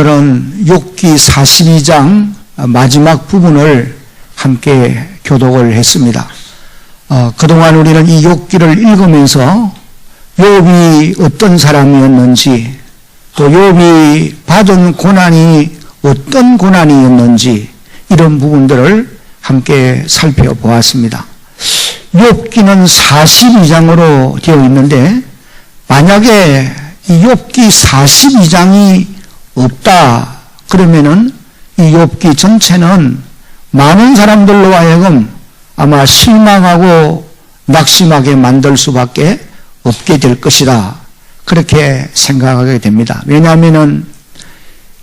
오늘은 욥기 42장 마지막 부분을 함께 교독을 했습니다. 그동안 우리는 이 욥기를 읽으면서 욥이 어떤 사람이었는지, 또 욥이 받은 고난이 어떤 고난이었는지 이런 부분들을 함께 살펴보았습니다. 욥기는 42장으로 되어 있는데 만약에 이 욥기 42장이 없다 그러면은 이 욥기 전체는 많은 사람들로 하여금 아마 실망하고 낙심하게 만들 수밖에 없게 될 것이다, 그렇게 생각하게 됩니다. 왜냐하면은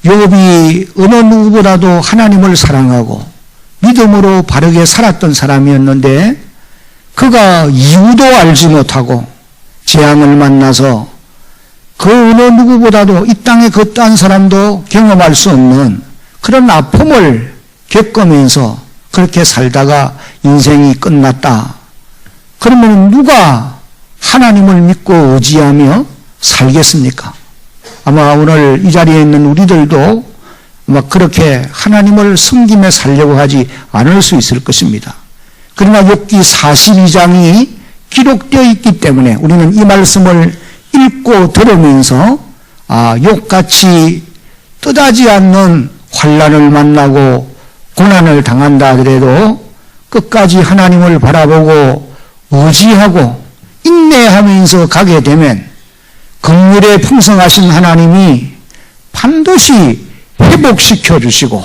욥이 어느 누구보다도 하나님을 사랑하고 믿음으로 바르게 살았던 사람이었는데 그가 이유도 알지 못하고 재앙을 만나서 그 어느 누구보다도 이 땅에 그 딴 사람도 경험할 수 없는 그런 아픔을 겪으면서 그렇게 살다가 인생이 끝났다. 그러면 누가 하나님을 믿고 의지하며 살겠습니까? 아마 오늘 이 자리에 있는 우리들도 아마 그렇게 하나님을 섬기며 살려고 하지 않을 수 있을 것입니다. 그러나 욥기 42장이 기록되어 있기 때문에 우리는 이 말씀을 읽고 들으면서 욥같이 뜻하지 않는 환난을 만나고 고난을 당한다 하더라도 끝까지 하나님을 바라보고 의지하고 인내하면서 가게 되면 긍휼에 풍성하신 하나님이 반드시 회복시켜 주시고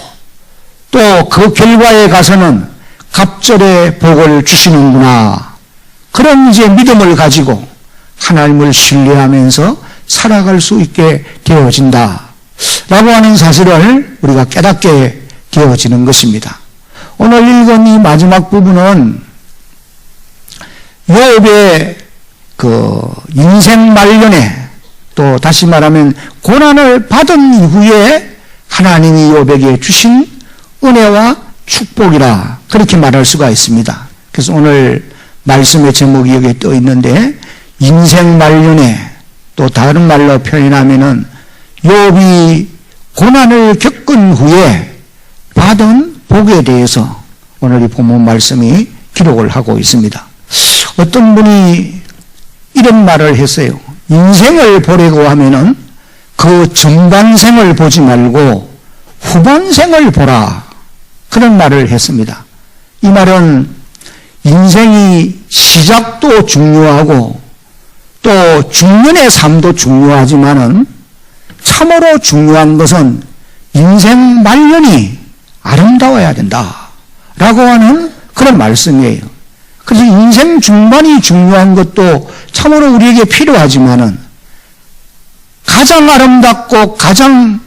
또 그 결과에 가서는 갑절의 복을 주시는구나, 그런 이제 믿음을 가지고 하나님을 신뢰하면서 살아갈 수 있게 되어진다 라고 하는 사실을 우리가 깨닫게 되어지는 것입니다. 오늘 읽은 이 마지막 부분은 욥의 그 인생 말년에, 또 다시 말하면 고난을 받은 이후에 하나님이 욥에게 주신 은혜와 축복이라 그렇게 말할 수가 있습니다. 그래서 오늘 말씀의 제목이 여기에 떠 있는데 인생 말년에, 또 다른 말로 표현하면은 욥이 고난을 겪은 후에 받은 복에 대해서 오늘 이 본문 말씀이 기록을 하고 있습니다. 어떤 분이 이런 말을 했어요. 인생을 보려고 하면은 그 전반생을 보지 말고 후반생을 보라, 그런 말을 했습니다. 이 말은 인생이 시작도 중요하고 또 중년의 삶도 중요하지만은 참으로 중요한 것은 인생 말년이 아름다워야 된다 라고 하는 그런 말씀이에요. 그래서 인생 중반이 중요한 것도 참으로 우리에게 필요하지만은 가장 아름답고 가장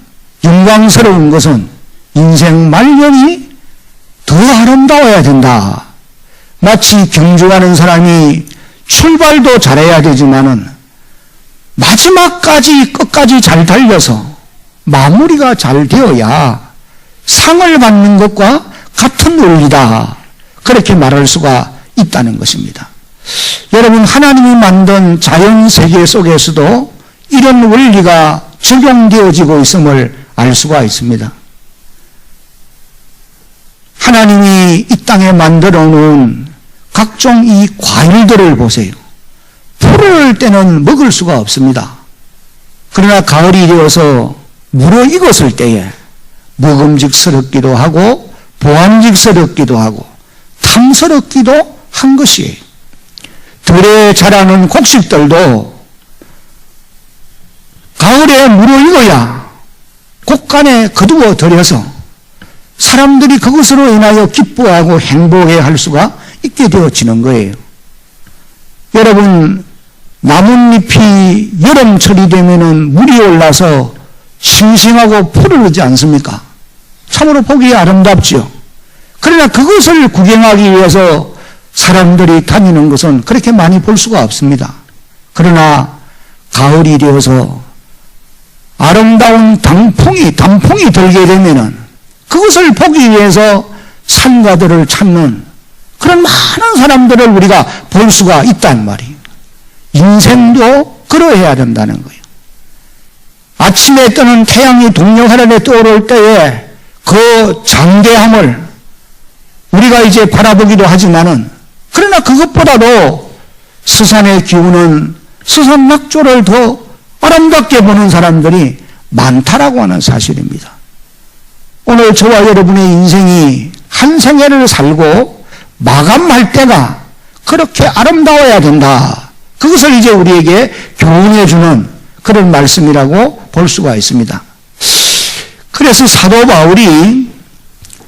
영광스러운 것은 인생 말년이 더 아름다워야 된다. 마치 경주하는 사람이 출발도 잘해야 되지만은 마지막까지 끝까지 잘 달려서 마무리가 잘 되어야 상을 받는 것과 같은 원리다, 그렇게 말할 수가 있다는 것입니다. 여러분, 하나님이 만든 자연 세계 속에서도 이런 원리가 적용되어지고 있음을 알 수가 있습니다. 하나님이 이 땅에 만들어 놓은 각종 이 과일들을 보세요. 푸를 때는 먹을 수가 없습니다. 그러나 가을이 되어서 무르익었을 때에 먹음직스럽기도 하고 보암직스럽기도 하고 탐스럽기도 한 것이에요. 들에 자라는 곡식들도 가을에 무르익어야 곡간에 거두어 들여서 사람들이 그것으로 인하여 기뻐하고 행복해할 수가 있게 되어지는 거예요. 여러분, 나뭇잎이 여름철이 되면은 물이 올라서 싱싱하고 푸르르지 않습니까? 참으로 보기 아름답죠. 그러나 그것을 구경하기 위해서 사람들이 다니는 것은 그렇게 많이 볼 수가 없습니다. 그러나 가을이 되어서 아름다운 단풍이 들게 되면은 그것을 보기 위해서 산가들을 찾는 그런 많은 사람들을 우리가 볼 수가 있단 말이에요. 인생도 그러해야 된다는 거예요. 아침에 뜨는 태양이 동력하늘에 떠오를 때에 그 장대함을 우리가 이제 바라보기도 하지만은, 그러나 그것보다도 서산의 기운은 서산 낙조를 더 아름답게 보는 사람들이 많다라고 하는 사실입니다. 오늘 저와 여러분의 인생이 한 생애를 살고 마감할 때가 그렇게 아름다워야 된다. 그것을 이제 우리에게 교훈해 주는 그런 말씀이라고 볼 수가 있습니다. 그래서 사도 바울이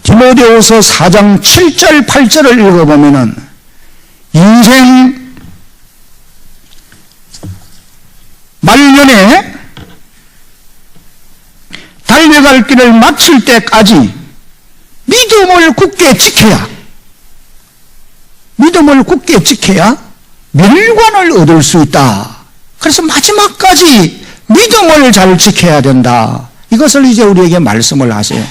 디모데후서 4장 7절 8절을 읽어보면은 인생 말년에 달려갈 길을 마칠 때까지 믿음을 굳게 지켜야 멸관을 얻을 수 있다. 그래서 마지막까지 믿음을 잘 지켜야 된다. 이것을 이제 우리에게 말씀을 하세요.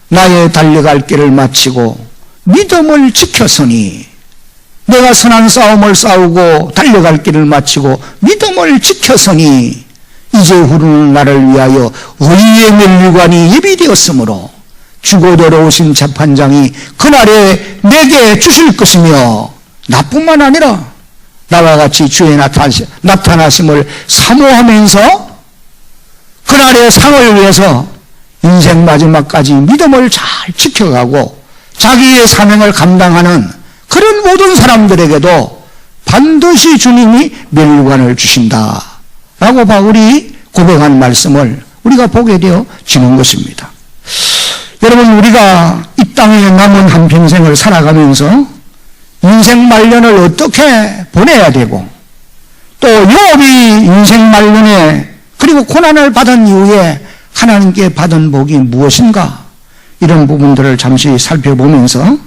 나의 달려갈 길을 마치고 믿음을 지켰으니, 내가 선한 싸움을 싸우고 달려갈 길을 마치고 믿음을 지켰으니 이제 후르는 나를 위하여 의의 멸관이 예비되었으므로 주고 돌아오신 재판장이 그날에 내게 주실 것이며, 나뿐만 아니라 나와 같이 주의 나타나심을 사모하면서 그날의 상을 위해서 인생 마지막까지 믿음을 잘 지켜가고 자기의 사명을 감당하는 그런 모든 사람들에게도 반드시 주님이 멸관을 주신다 라고 바울이 고백한 말씀을 우리가 보게 되어지는 것입니다. 여러분, 우리가 이 땅에 남은 한평생을 살아가면서 인생 말년을 어떻게 보내야 되고, 또 욥이 인생 말년에 그리고 고난을 받은 이후에 하나님께 받은 복이 무엇인가, 이런 부분들을 잠시 살펴보면서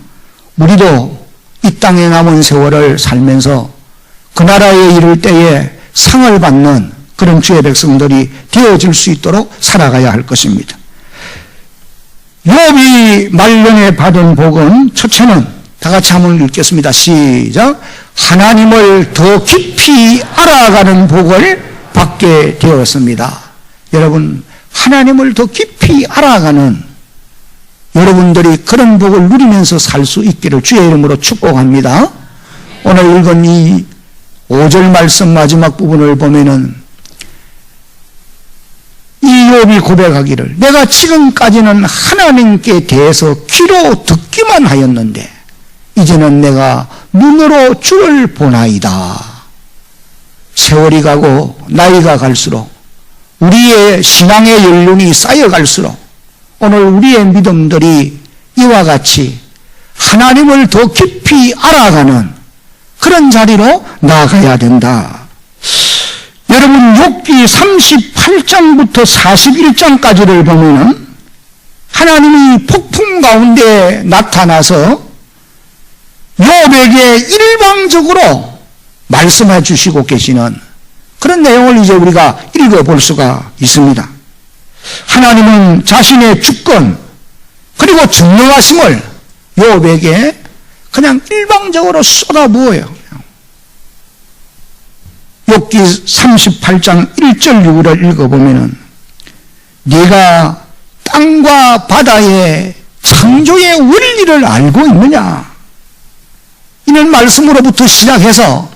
우리도 이 땅에 남은 세월을 살면서 그 나라에 이를 때에 상을 받는 그런 주의 백성들이 되어질 수 있도록 살아가야 할 것입니다. 욥이 말년에 받은 복은, 첫째는 다 같이 한번 읽겠습니다. 시작. 하나님을 더 깊이 알아가는 복을 받게 되었습니다. 여러분, 하나님을 더 깊이 알아가는 여러분들이 그런 복을 누리면서 살 수 있기를 주의 이름으로 축복합니다. 오늘 읽은 이 5절 말씀 마지막 부분을 보면은 이 욥이 고백하기를, 내가 지금까지는 하나님께 대해서 귀로 듣기만 하였는데 이제는 내가 눈으로 주를 보나이다. 세월이 가고 나이가 갈수록 우리의 신앙의 연륜이 쌓여갈수록 오늘 우리의 믿음들이 이와 같이 하나님을 더 깊이 알아가는 그런 자리로 나아가야 된다. 여러분, 욥기 38장부터 41장까지를 보면은 하나님이 폭풍 가운데 나타나서 욥에게 일방적으로 말씀해 주시고 계시는 그런 내용을 이제 우리가 읽어볼 수가 있습니다. 하나님은 자신의 주권 그리고 증명하심을 욥에게 그냥 일방적으로 쏟아부어요. 욥기 38장 1절 6절을 읽어보면은 네가 땅과 바다의 창조의 원리를 알고 있느냐, 이런 말씀으로부터 시작해서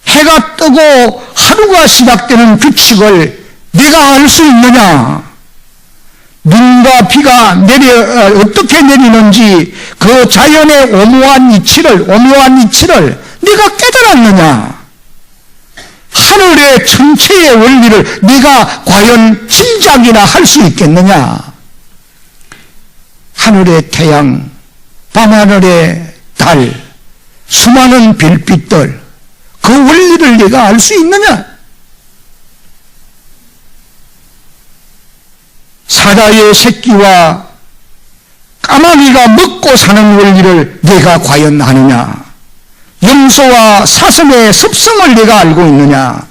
해가 뜨고 하루가 시작되는 규칙을 네가 알 수 있느냐, 눈과 비가 어떻게 내리는지 그 자연의 오묘한 이치를 네가 깨달았느냐, 하늘의 전체의 원리를 네가 과연 짐작이나 할 수 있겠느냐, 하늘의 태양, 밤하늘의 달, 수많은 별빛들, 그 원리를 네가 알 수 있느냐, 사자의 새끼와 까마귀가 먹고 사는 원리를 네가 과연 아느냐, 염소와 사슴의 습성을 네가 알고 있느냐,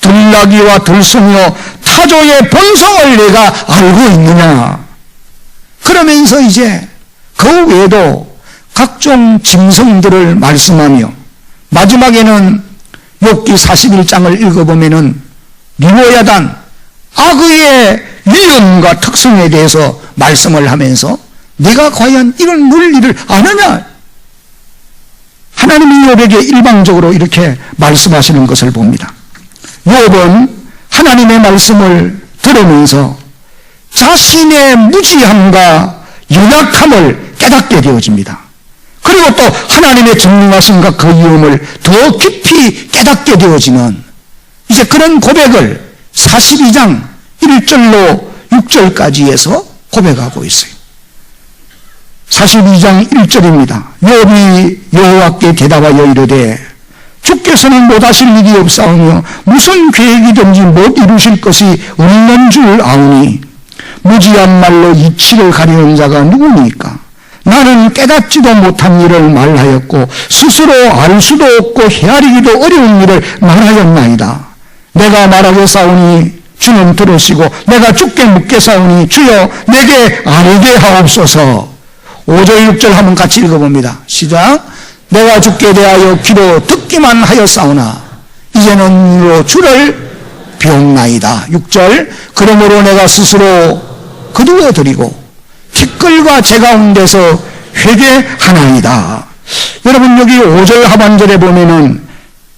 들나귀와 들소며 타조의 본성을 네가 알고 있느냐. 그러면서 이제 그 외에도 각종 짐승들을 말씀하며 마지막에는 욥기 41장을 읽어보면은 리보야단, 과거의 위험과 특성에 대해서 말씀을 하면서 내가 과연 이런 논리를 아느냐? 하나님이 욥에게 일방적으로 이렇게 말씀하시는 것을 봅니다. 욥은 하나님의 말씀을 들으면서 자신의 무지함과 연약함을 깨닫게 되어집니다. 그리고 또 하나님의 전능하심과 그 위엄을 더 깊이 깨닫게 되어지는 이제 그런 고백을 42장 1절로 6절까지 해서 고백하고 있어요. 42장 1절입니다. 욥이 여호와께 대답하여 이르되 주께서는 못하실 일이 없사오며 무슨 계획이든지 못 이루실 것이 없는 줄 아오니 무지한 말로 이치를 가리는 자가 누구니까? 나는 깨닫지도 못한 일을 말하였고 스스로 알 수도 없고 헤아리기도 어려운 일을 말하였나이다. 내가 말하겠사오니 주는 들으시고 내가 주께 묻겠사오니 주여 내게 알게 하옵소서. 5절 6절 한번 같이 읽어봅니다. 시작. 내가 주께 대하여 귀로 듣기만 하였사오나 이제는 눈으로 주를 비옵나이다. 6절. 그러므로 내가 스스로 거두어드리고 티끌과 제 가운데서 회개하나이다. 여러분 여기 5절 하반절에 보면은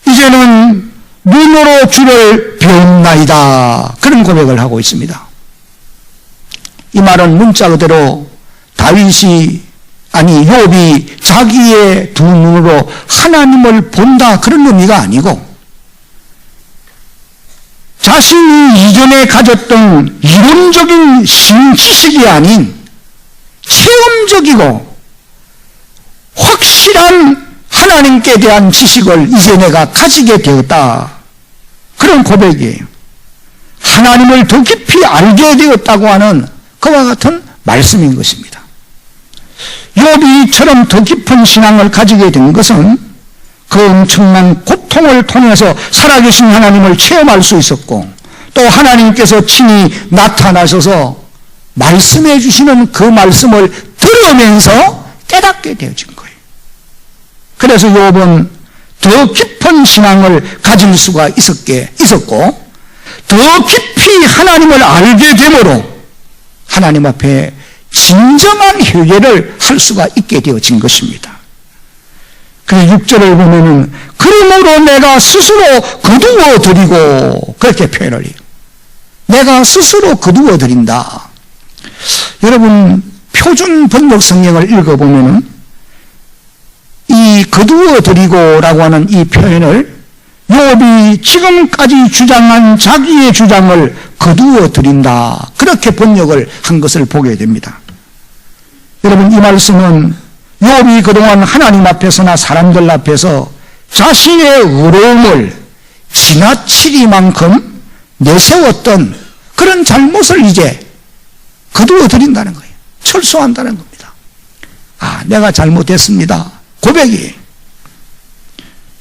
이제는 눈으로 주를 비옵나이다. 그런 고백을 하고 있습니다. 이 말은 문자 그대로 다윗이 욥이 자기의 두 눈으로 하나님을 본다 그런 의미가 아니고 자신이 이전에 가졌던 이론적인 신지식이 아닌 체험적이고 확실한 하나님께 대한 지식을 이제 내가 가지게 되었다. 그런 고백이에요. 하나님을 더 깊이 알게 되었다고 하는 그와 같은 말씀인 것입니다. 욥이 이처럼 더 깊은 신앙을 가지게 된 것은 그 엄청난 고통을 통해서 살아계신 하나님을 체험할 수 있었고 또 하나님께서 친히 나타나셔서 말씀해 주시는 그 말씀을 들으면서 깨닫게 되어진 거예요. 그래서 욥은 더 깊은 신앙을 가질 수가 있었고 더 깊이 하나님을 알게 되므로 하나님 앞에 진정한 회개를 할 수가 있게 되어진 것입니다. 그래서 6절을 보면은 그러므로 내가 스스로 거두어 드리고 그렇게 표현을 해요. 내가 스스로 거두어 드린다. 여러분 표준 번역 성경을 읽어보면은 이 거두어 드리고라고 하는 이 표현을 욥이 지금까지 주장한 자기의 주장을 거두어 드린다. 그렇게 번역을 한 것을 보게 됩니다. 여러분 이 말씀은 욥이 그동안 하나님 앞에서나 사람들 앞에서 자신의 의로움을 지나치리만큼 내세웠던 그런 잘못을 이제 거두어 드린다는 거예요. 철소한다는 겁니다. 내가 잘못했습니다. 고백이에요.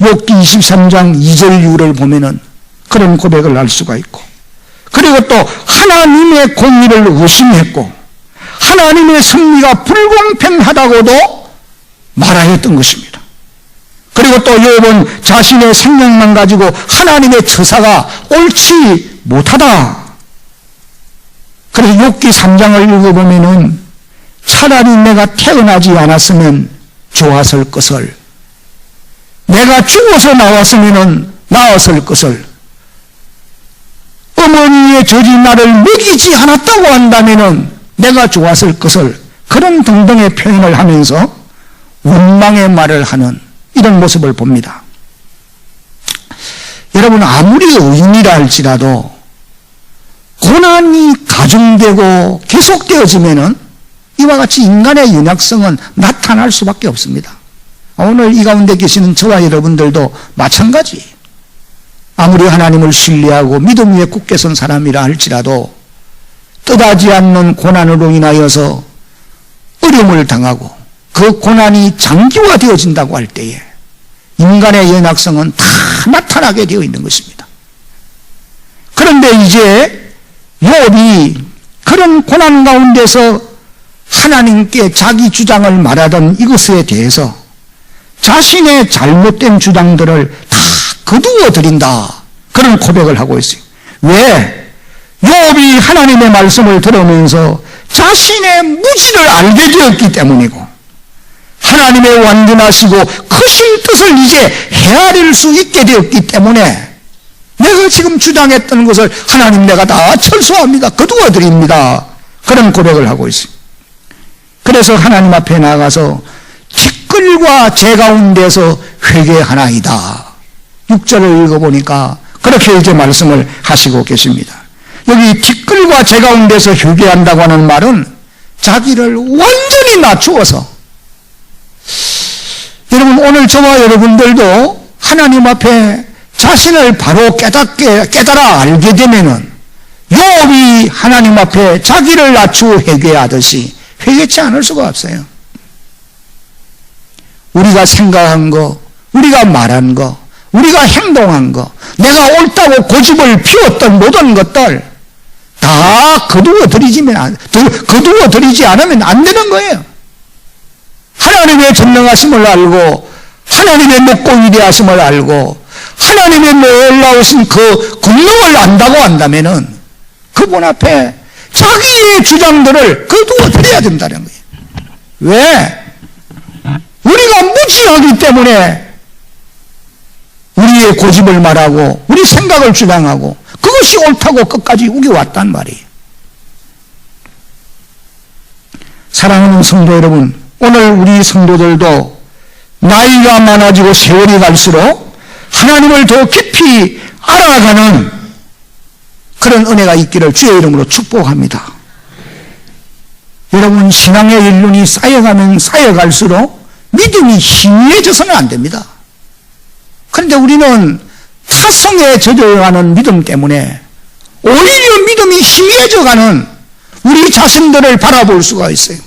욥기 23장 2절 이후를 보면은 그런 고백을 할 수가 있고 그리고 또 하나님의 공의를 의심했고 하나님의 섭리가 불공평하다고도 말하였던 것입니다. 그리고 또 욥은 자신의 생명만 가지고 하나님의 처사가 옳지 못하다. 그래서 욥기 3장을 읽어보면은 차라리 내가 태어나지 않았으면 좋았을 것을 내가 죽어서 나왔을 것을 어머니의 젖이 나를 먹이지 않았다고 한다면은 내가 좋았을 것을 그런 등등의 표현을 하면서 원망의 말을 하는 이런 모습을 봅니다. 여러분 아무리 의인이라 할지라도 고난이 가중되고 계속되어지면은 이와 같이 인간의 연약성은 나타날 수밖에 없습니다. 오늘 이 가운데 계시는 저와 여러분들도 마찬가지. 아무리 하나님을 신뢰하고 믿음 위에 굳게 선 사람이라 할지라도 뜻하지 않는 고난으로 인하여서 어려움을 당하고 그 고난이 장기화되어진다고 할 때에 인간의 연약성은 다 나타나게 되어 있는 것입니다. 그런데 이제 욥이 그런 고난 가운데서 하나님께 자기 주장을 말하던 이것에 대해서 자신의 잘못된 주장들을 다 거두어 드린다. 그런 고백을 하고 있어요. 왜? 욥이 하나님의 말씀을 들으면서 자신의 무지를 알게 되었기 때문이고 하나님의 완전하시고 크신 뜻을 이제 헤아릴 수 있게 되었기 때문에 내가 지금 주장했던 것을 하나님 내가 다 철수합니다. 거두어 드립니다. 그런 고백을 하고 있습니다. 그래서 하나님 앞에 나가서 티끌과 재 가운데서 회개하나이다. 6절을 읽어보니까 그렇게 이제 말씀을 하시고 계십니다. 여기 티끌과 재 가운데서 회개한다고 하는 말은 자기를 완전히 낮추어서, 여러분 오늘 저와 여러분들도 하나님 앞에 자신을 바로 깨달아 알게 되면은 욥이 하나님 앞에 자기를 낮추어 회개하듯이 회개치 않을 수가 없어요. 우리가 생각한 거, 우리가 말한 거, 우리가 행동한 거, 내가 옳다고 고집을 피웠던 모든 것들 다 거두어 드리지 않으면 안 되는 거예요. 하나님의 전능하심을 알고 하나님의 높고 위대하심을 알고 하나님의 놀라우신 그 권능을 안다고 한다면은 그분 앞에 자기의 주장들을 거두어 드려야 된다는 거예요. 왜? 우리가 무지하기 때문에 우리의 고집을 말하고 우리 생각을 주장하고 그것이 옳다고 끝까지 우겨왔단 말이에요. 사랑하는 성도 여러분, 오늘 우리 성도들도 나이가 많아지고 세월이 갈수록 하나님을 더 깊이 알아가는 그런 은혜가 있기를 주의 이름으로 축복합니다. 여러분, 신앙의 연륜이 쌓여가면 쌓여갈수록 믿음이 희미해져서는 안 됩니다. 그런데 우리는 타성에 젖어가는 믿음 때문에 오히려 믿음이 희미해져가는 우리 자신들을 바라볼 수가 있어요.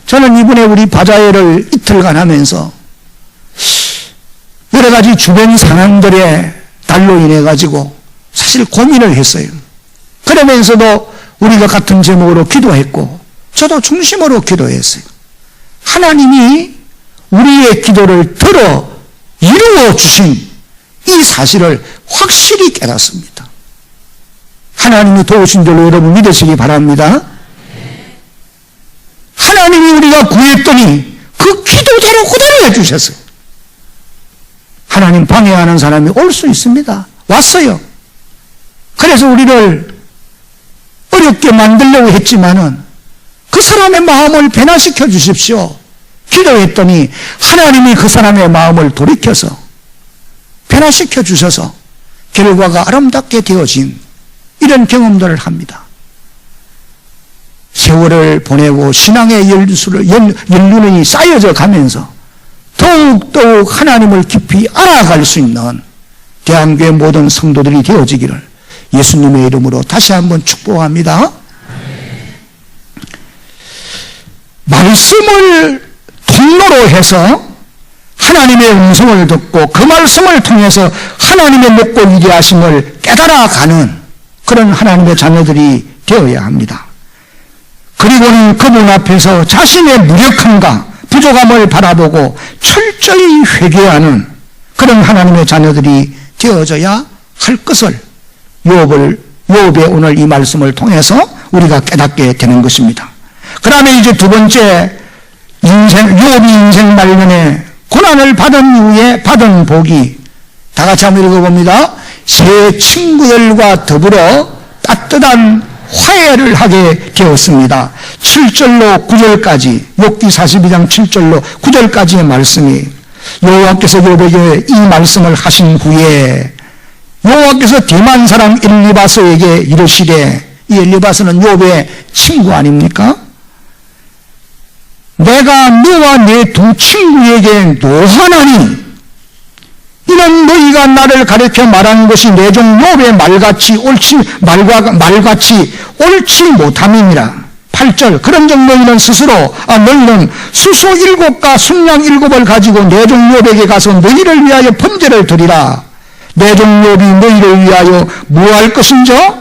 저는 이번에 우리 바자회를 이틀간 하면서 여러 가지 주변 상황들의 달로 인해 가지고 사실 고민을 했어요. 그러면서도 우리가 같은 제목으로 기도했고 저도 중심으로 기도했어요. 하나님이 우리의 기도를 들어 이루어 주신 이 사실을 확실히 깨닫습니다. 하나님이 도우신 줄로 여러분 믿으시기 바랍니다. 하나님이 우리가 구했더니 그 기도대로 그대로 해주셨어요. 하나님 방해하는 사람이 올 수 있습니다. 왔어요. 그래서 우리를 어렵게 만들려고 했지만은 그 사람의 마음을 변화시켜 주십시오. 기도했더니 하나님이 그 사람의 마음을 돌이켜서 변화시켜 주셔서 결과가 아름답게 되어진 이런 경험들을 합니다. 세월을 보내고 신앙의 연륜이 쌓여져 가면서 더욱더욱 하나님을 깊이 알아갈 수 있는 대한교회 모든 성도들이 되어지기를 예수님의 이름으로 다시 한번 축복합니다. 말씀을 통로로 해서 하나님의 음성을 듣고 그 말씀을 통해서 하나님의 높고 위대하심을 깨달아가는 그런 하나님의 자녀들이 되어야 합니다. 그리고는 그분 앞에서 자신의 무력함과 부족함을 바라보고 철저히 회개하는 그런 하나님의 자녀들이 되어져야 할 것을 욥의 오늘 이 말씀을 통해서 우리가 깨닫게 되는 것입니다. 그 다음에 이제 두 번째 욥이 인생 말년에 고난을 받은 이후에 받은 복이 다 같이 한번 읽어봅니다. 새 친구들과 더불어 따뜻한 화해를 하게 되었습니다. 7절로 9절까지 욥기 42장 7절로 9절까지의 말씀이 여호와께서 욥에게 이 말씀을 하신 후에 여호와께서 대만 사람 엘리바스에게 이르시되, 이 엘리바스는 욥의 친구 아닙니까? 내가 너와 내 두 친구에게 노하나니 이는 너희가 나를 가르쳐 말한 것이 내 종 욥의 말같이 옳지 못함이니라. 8절 그런즉 너희는 너희는 수소 7과 순양 7을 가지고 내 종 욥에게 가서 너희를 위하여 번제를 드리라. 내 종 욥이 너희를 위하여 무할 것인저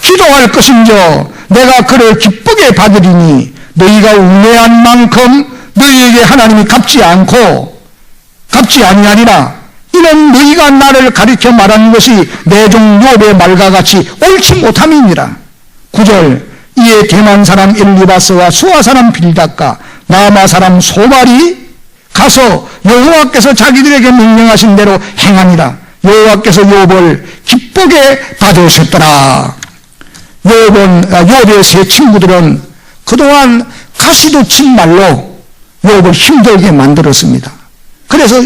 기도할 것인저 내가 그를 기쁘게 받으리니 너희가 우매한 만큼 너희에게 하나님이 갚지 아니하니라. 이 이는 너희가 나를 가리켜 말하는 것이 내 종 욥의 말과 같이 옳지 못함이니라. 9절 이에 대만 사람 엘리바스와 수아 사람 빌닷과 나마 사람 소발이 가서 여호와께서 자기들에게 명령하신 대로 행하니라. 여호와께서 욥을 기쁘게 받으셨더라. 욥의 세 친구들은 그동안 가시돋친 말로 욥을 힘들게 만들었습니다. 그래서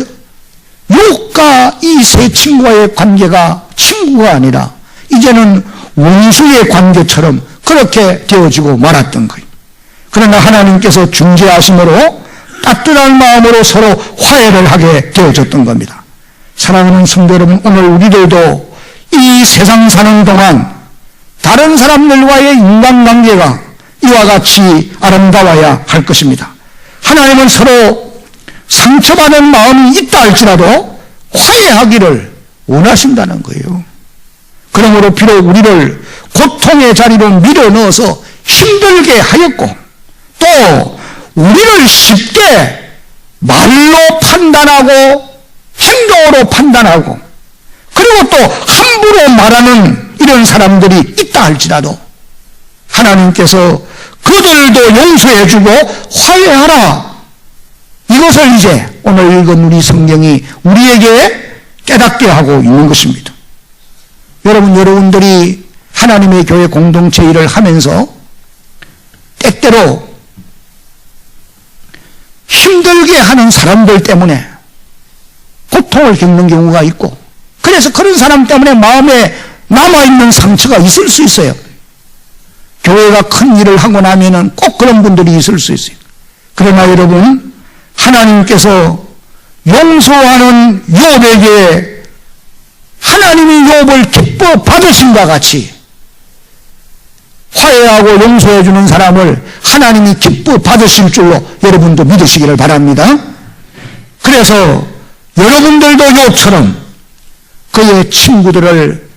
욥과 이 세 친구와의 관계가 친구가 아니라 이제는 원수의 관계처럼 그렇게 되어지고 말았던 거예요. 그러나 하나님께서 중재하심으로 따뜻한 마음으로 서로 화해를 하게 되어졌던 겁니다. 사랑하는 성도 여러분, 오늘 우리들도 이 세상 사는 동안 다른 사람들과의 인간관계가 이와 같이 아름다워야 할 것입니다. 하나님은 서로 상처받은 마음이 있다 할지라도 화해하기를 원하신다는 거예요. 그러므로 비록 우리를 고통의 자리로 밀어넣어서 힘들게 하였고 또 우리를 쉽게 말로 판단하고 행동으로 판단하고 그리고 또 함부로 말하는 이런 사람들이 있다 할지라도 하나님께서 그들도 용서해주고 화해하라. 이것을 이제 오늘 읽은 우리 성경이 우리에게 깨닫게 하고 있는 것입니다. 여러분들이 하나님의 교회 공동체 일을 하면서 때때로 힘들게 하는 사람들 때문에 고통을 겪는 경우가 있고 그래서 그런 사람 때문에 마음에 남아있는 상처가 있을 수 있어요. 교회가 큰 일을 하고 나면은 꼭 그런 분들이 있을 수 있어요. 그러나 여러분, 하나님께서 용서하는 욥에게 하나님이 욥을 기뻐 받으신과 같이 화해하고 용서해주는 사람을 하나님이 기뻐 받으실 줄로 여러분도 믿으시기를 바랍니다. 그래서 여러분들도 욥처럼 그의 친구들을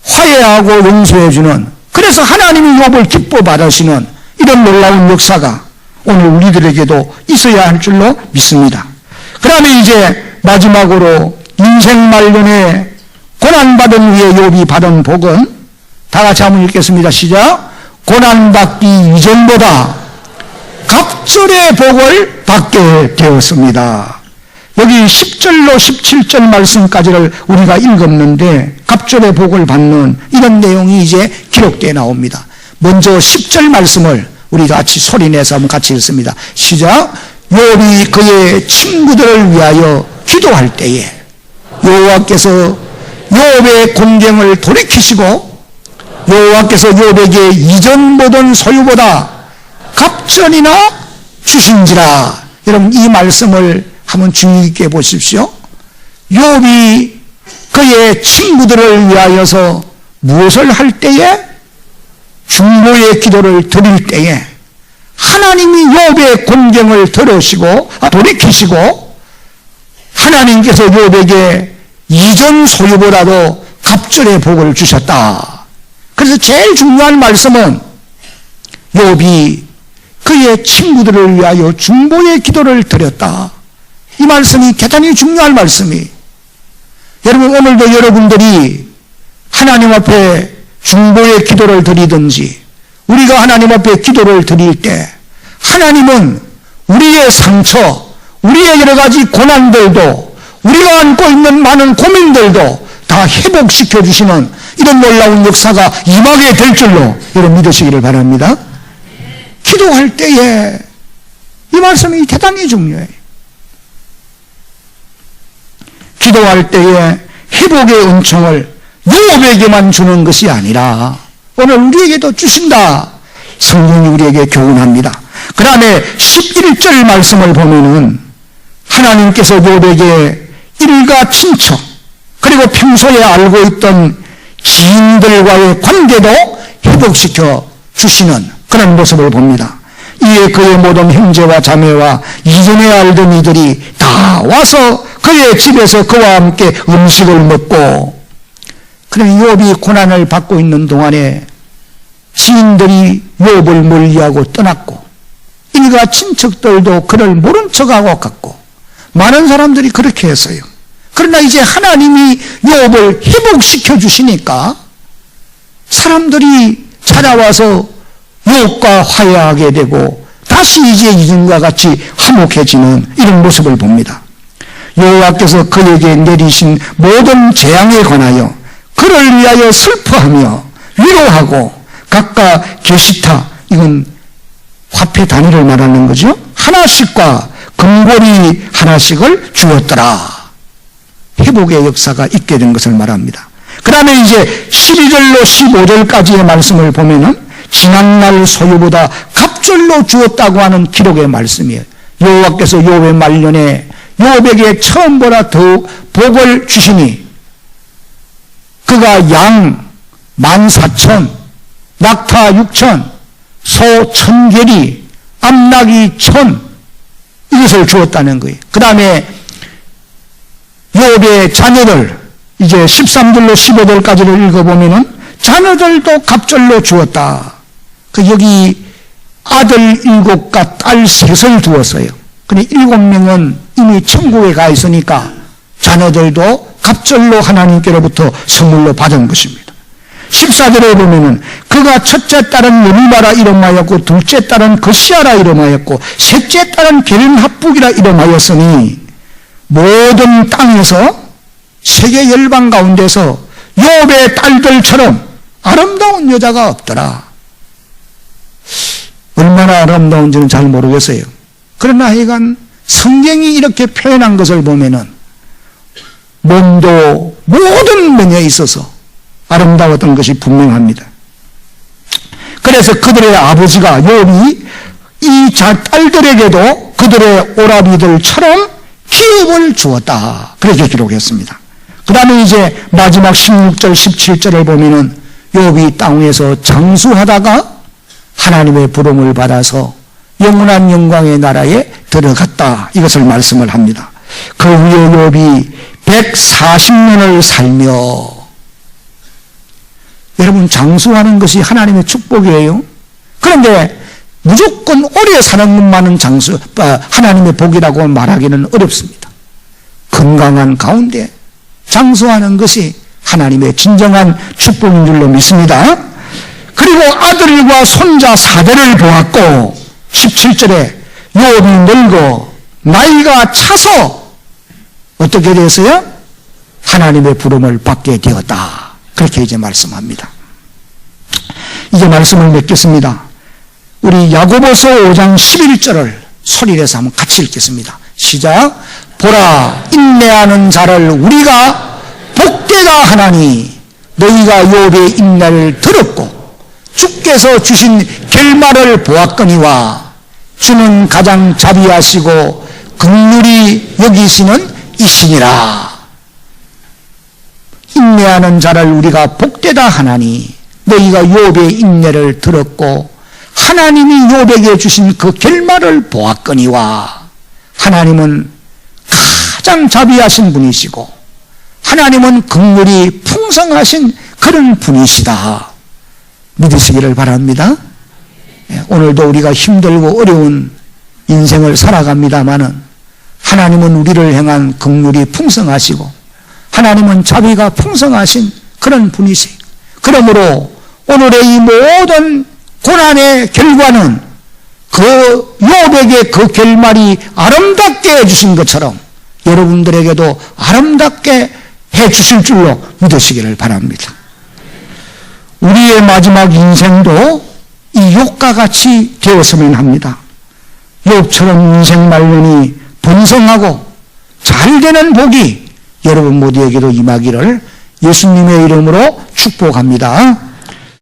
화해하고 용서해주는, 그래서 하나님이 욥을 기뻐 받으시는 이런 놀라운 역사가 오늘 우리들에게도 있어야 할 줄로 믿습니다. 그러면 이제 마지막으로 인생 말년에 고난받은 후에 욥이 받은 복은 다 같이 한번 읽겠습니다. 시작. 고난받기 이전보다 갑절의 복을 받게 되었습니다. 여기 10절로 17절 말씀까지를 우리가 읽었는데 갑절의 복을 받는 이런 내용이 이제 기록되어 나옵니다. 먼저 10절 말씀을 우리 같이 소리내서 한번 같이 읽습니다. 시작. 욥이 그의 친구들을 위하여 기도할 때에 여호와께서 욥의 공경을 돌이키시고 여호와께서 욥에게 이전 보던 소유보다 갑절이나 주신지라. 여러분 이 말씀을 한번 주의 깊게 보십시오. 욥이 그의 친구들을 위하여서 무엇을 할 때에? 중보의 기도를 드릴 때에 하나님이 욥의 공경을 돌이키시고 하나님께서 욥에게 이전 소유보다도 갑절의 복을 주셨다. 그래서 제일 중요한 말씀은 욥이 그의 친구들을 위하여 중보의 기도를 드렸다. 이 말씀이 대단히 중요한 말씀이. 여러분 오늘도 여러분들이 하나님 앞에 중보의 기도를 드리든지 우리가 하나님 앞에 기도를 드릴 때 하나님은 우리의 상처, 우리의 여러 가지 고난들도 우리가 안고 있는 많은 고민들도 다 회복시켜 주시는 이런 놀라운 역사가 임하게 될 줄로 여러분 믿으시기를 바랍니다. 기도할 때에 이 말씀이 대단히 중요해요. 기도할 때에 회복의 은총을 욥에게만 주는 것이 아니라 오늘 우리에게도 주신다. 성경이 우리에게 교훈합니다. 그 다음에 11절 말씀을 보면은 하나님께서 욥에게 일가 친척 그리고 평소에 알고 있던 지인들과의 관계도 회복시켜 주시는 그런 모습을 봅니다. 이에 그의 모든 형제와 자매와 이전에 알던 이들이 다 와서 그의 집에서 그와 함께 음식을 먹고, 그럼 욥이 고난을 받고 있는 동안에 지인들이 욥을 멀리하고 떠났고 일가 친척들도 그를 모른 척하고 갔고 많은 사람들이 그렇게 했어요. 그러나 이제 하나님이 욥을 회복시켜 주시니까 사람들이 찾아와서 욥과 화해하게 되고 다시 이제 이전과 같이 화목해지는 이런 모습을 봅니다. 여호와께서 그에게 내리신 모든 재앙에 관하여 그를 위하여 슬퍼하며 위로하고 각각 게시타, 이건 화폐 단위를 말하는 거죠. 하나씩과 금고리 하나씩을 주었더라. 회복의 역사가 있게 된 것을 말합니다. 그 다음에 이제 12절로 15절까지의 말씀을 보면은 지난날 소유보다 갑절로 주었다고 하는 기록의 말씀이에요. 여호와께서 욥의 말년에 욥에게 처음보다 더욱 복을 주시니 그가 양 14,000, 낙타 6,000, 소 1,000계리, 암낙이 1,000 이것을 주었다는 거예요. 그 다음에 욥의 자녀들 이제 13절로 15절까지를 읽어보면은 자녀들도 갑절로 주었다. 그 여기 아들 7과 딸 3을 두었어요. 근데 7명은 이미 천국에 가 있으니까 자녀들도 갑절로 하나님께로부터 선물로 받은 것입니다. 14절에 보면은 그가 첫째 딸은 여리바라 이름하였고 둘째 딸은 거시아라 이름하였고 셋째 딸은 게른합북이라 이름하였으니 모든 땅에서 세계 열방 가운데서 욥의 딸들처럼 아름다운 여자가 없더라. 얼마나 아름다운지는 잘 모르겠어요. 그러나 하여간 성경이 이렇게 표현한 것을 보면은 몸도 모든 면에 있어서 아름다웠던 것이 분명합니다. 그래서 그들의 아버지가 욥이 이 딸들에게도 그들의 오라비들처럼 기업을 주었다. 그렇게 기록했습니다. 그 다음에 이제 마지막 16절 17절을 보면은 욥이 땅에서 장수하다가 하나님의 부름을 받아서 영원한 영광의 나라에 들어갔다. 이것을 말씀을 합니다. 그 후에 욥이 140년을 살며, 여러분 장수하는 것이 하나님의 축복이에요. 그런데 무조건 오래 사는 것만은 하나님의 복이라고 말하기는 어렵습니다. 건강한 가운데 장수하는 것이 하나님의 진정한 축복인 줄로 믿습니다. 그리고 아들과 손자 4대를 보았고 17절에 욥이 늙어 나이가 차서 어떻게 됐어요? 하나님의 부름을 받게 되었다. 그렇게 이제 말씀합니다. 이제 말씀을 맺겠습니다. 우리 야고보서 5장 11절을 소리내서 한번 같이 읽겠습니다. 시작. 보라, 인내하는 자를 우리가 복되다 하나니 너희가 욥의 인내를 들었고 주께서 주신 결말을 보았거니와 주는 가장 자비하시고 긍휼히 여기시는 이시니라. 인내하는 자를 우리가 복되다 하나니 너희가 욥의 인내를 들었고 하나님이 욥에게 주신 그 결말을 보았거니와 하나님은 가장 자비하신 분이시고 하나님은 긍휼이 풍성하신 그런 분이시다. 믿으시기를 바랍니다. 오늘도 우리가 힘들고 어려운 인생을 살아갑니다마는 하나님은 우리를 향한 긍휼이 풍성하시고 하나님은 자비가 풍성하신 그런 분이시. 그러므로 오늘의 이 모든 고난의 결과는 그 욥에게 그 결말이 아름답게 해주신 것처럼 여러분들에게도 아름답게 해주실 줄로 믿으시기를 바랍니다. 우리의 마지막 인생도 이 욥과 같이 되었으면 합니다. 욥처럼 인생 말년이 번성하고 잘 되는 복이 여러분 모두에게도 임하기를 예수님의 이름으로 축복합니다.